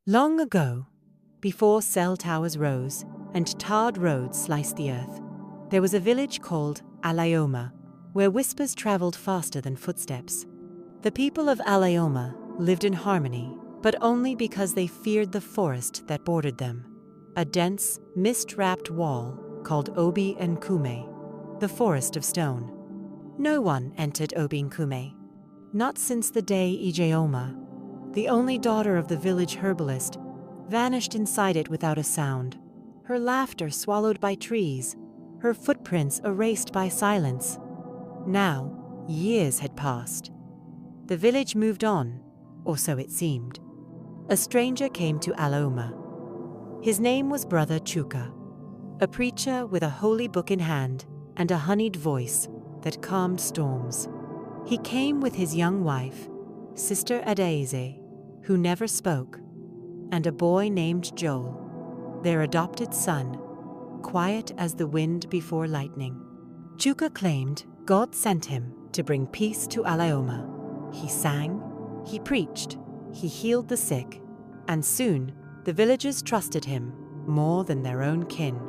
Long ago, before cell towers rose and tarred roads sliced the earth, there was a village called Alaoma, where whispers traveled faster than footsteps. The people of Alaoma lived in harmony, but only because they feared the forest that bordered them, a dense, mist-wrapped wall called Obi Nkume, the Forest of Stone. No one entered Obi Nkume, not since the day Ijeoma, the only daughter of the village herbalist, vanished inside it without a sound, her laughter swallowed by trees, her footprints erased by silence. Now, years had passed. The village moved on, or so it seemed. A stranger came to Alaoma. His name was Brother Chuka, a preacher with a holy book in hand and a honeyed voice that calmed storms. He came with his young wife, Sister Adaeze, who never spoke, and a boy named Joel, their adopted son, quiet as the wind before lightning. Chuka claimed God sent him to bring peace to Alaoma. He sang, he preached, he healed the sick, and soon the villagers trusted him more than their own kin.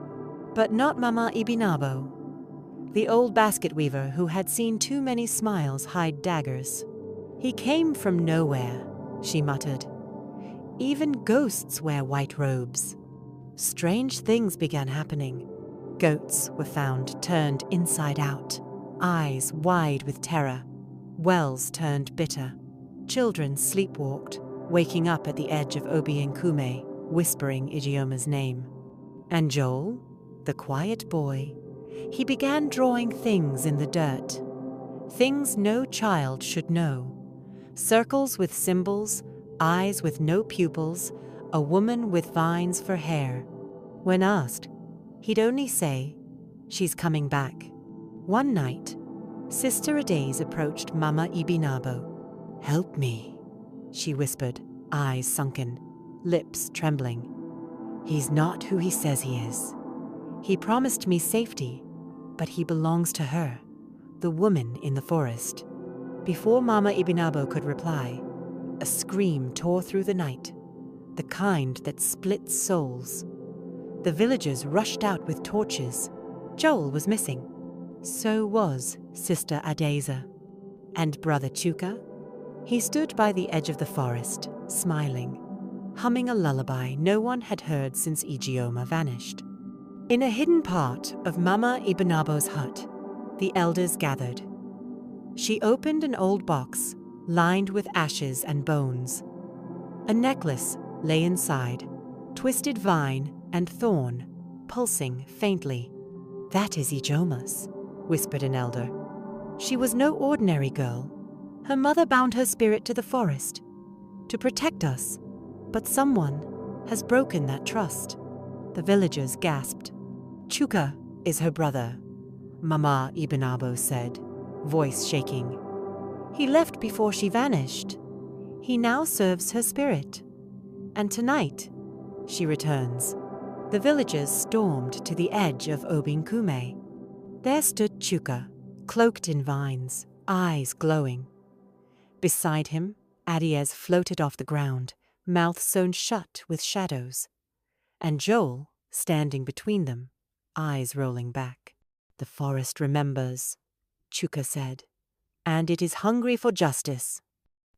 But not Mama Ibinabo, the old basket weaver who had seen too many smiles hide daggers. He came from nowhere, she muttered. Even ghosts wear white robes. Strange things began happening. Goats were found turned inside out, eyes wide with terror. Wells turned bitter. Children sleepwalked, waking up at the edge of Obi Nkume, whispering Ijioma's name. And Joel, the quiet boy, he began drawing things in the dirt. Things no child should know. Circles with symbols, eyes with no pupils, a woman with vines for hair. When asked, he'd only say, "She's coming back." One night, Sister Adaze approached Mama Ibinabo. "Help me," she whispered, eyes sunken, lips trembling. "He's not who he says he is. He promised me safety, but he belongs to her, the woman in the forest." Before Mama Ibinabo could reply, a scream tore through the night, the kind that splits souls. The villagers rushed out with torches. Joel was missing. So was Sister Adaeze. And Brother Chuka? He stood by the edge of the forest, smiling, humming a lullaby no one had heard since Ijeoma vanished. In a hidden part of Mama Ibinabo's hut, the elders gathered. She opened an old box lined with ashes and bones. A necklace lay inside, twisted vine and thorn, pulsing faintly. "That is Ijeoma's," whispered an elder. "She was no ordinary girl. Her mother bound her spirit to the forest, to protect us, but someone has broken that trust." The villagers gasped. "Chuka is her brother," Mama Ibinabo said, voice shaking. "He left before she vanished. He now serves her spirit. And tonight, she returns." The villagers stormed to the edge of Obi Nkume. There stood Chuka, cloaked in vines, eyes glowing. Beside him, Adaeze floated off the ground, mouth sewn shut with shadows. And Joel, standing between them, eyes rolling back. "The forest remembers," Chuka said, "and it is hungry for justice."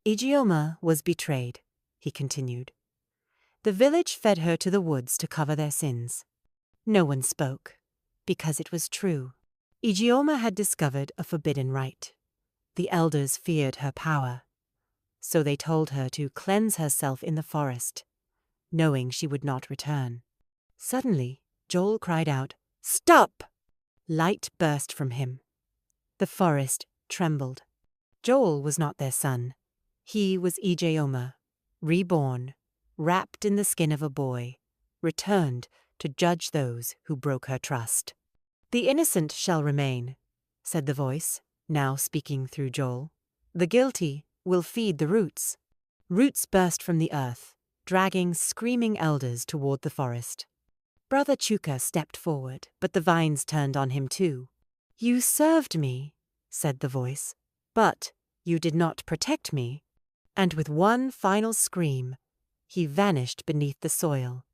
"Ijeoma was betrayed," he continued. "The village fed her to the woods to cover their sins. No one spoke, because it was true. Ijeoma had discovered a forbidden rite. The elders feared her power, so they told her to cleanse herself in the forest, knowing she would not return." Suddenly, Joel cried out, "Stop!" Light burst from him. The forest trembled. Joel was not their son. He was Ijeoma, reborn, wrapped in the skin of a boy, returned to judge those who broke her trust. "The innocent shall remain," said the voice, now speaking through Joel. "The guilty will feed the roots." Roots burst from the earth, dragging screaming elders toward the forest. Brother Chuka stepped forward, but the vines turned on him too. "You served me," said the voice, "but you did not protect me." And with one final scream, He vanished beneath the soil.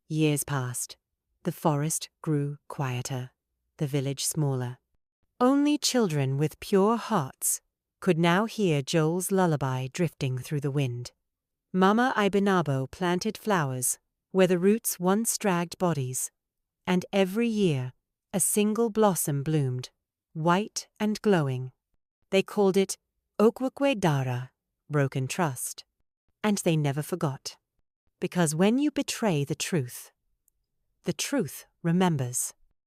Years passed. The forest grew quieter, the village smaller. Only children with pure hearts could now hear Joel's lullaby drifting through the wind. Mama Ibinabo planted flowers where the roots once dragged bodies, and every year a single blossom bloomed, white and glowing. They called it Okwukwe Dara, broken trust. And they never forgot. Because when you betray the truth remembers.